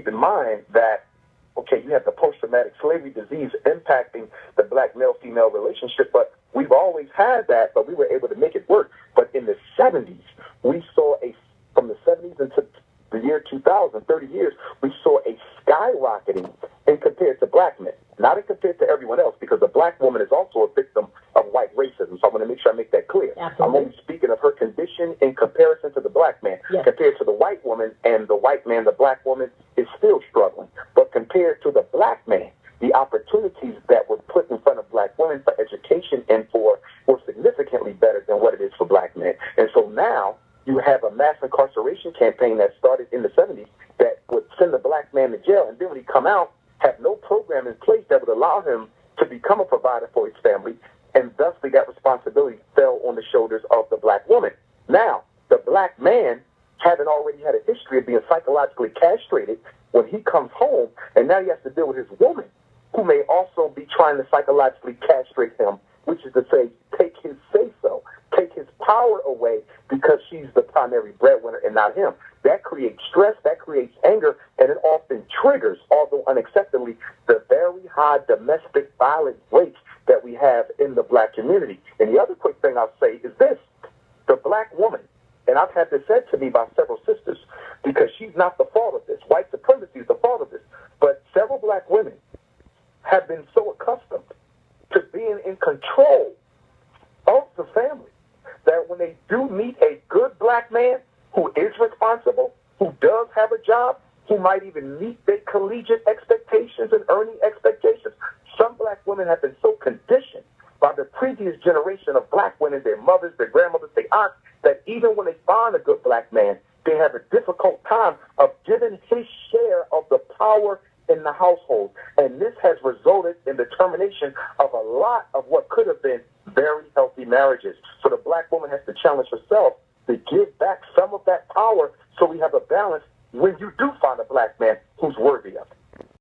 keep in mind that, okay, you have the post-traumatic slavery disease impacting the black male-female relationship, but we've always had that, but we were able to make it work. But in the 70s, we saw from the 70s into the year 2000, 30 years, we saw a skyrocketing in compared to black men, not in compared to everyone else, because the black woman is also a victim of white racism. So I want to make sure I make that clear. Absolutely. I'm only speaking of her condition in comparison to the black man. Yes. Compared to the white woman and the white man, the black woman is still struggling. But compared to the black man, the opportunities that were put in front of black women for education and were significantly better than what it is for black men. And so now you have a mass incarceration campaign that started in the 70s that would send the black man to jail, and then when he come out, have no program in place that would allow him to become a provider for his family, and thusly that responsibility fell on the shoulders of the black woman. Now, the black man, having already had a history of being psychologically castrated, when he comes home, and now he has to deal with his woman, who may also be trying to psychologically castrate him, which is to say, take his say-so, take his power away because she's the primary breadwinner and not him. That creates stress, that creates anger, and it often triggers, although unacceptably, the very high domestic violence rates that we have in the black community. And the other quick thing I'll say is this. The black woman, and I've had this said to me by several sisters, because she's not the fault of this. White supremacy is the fault of this. But several black women have been so accustomed to being in control of the family that when they do meet a good black man who is responsible, who does have a job, who might even meet their collegiate expectations and earning expectations, some black women have been so conditioned by the previous generation of black women, their mothers, their grandmothers, their aunts, that even when they find a good black man, they have a difficult time of giving his share of the power in the household. And this has resulted in the termination of a lot of what could have been very healthy marriages. So the black woman has to challenge herself to give back some of that power so we have a balance when you do find a black man who's worthy of it.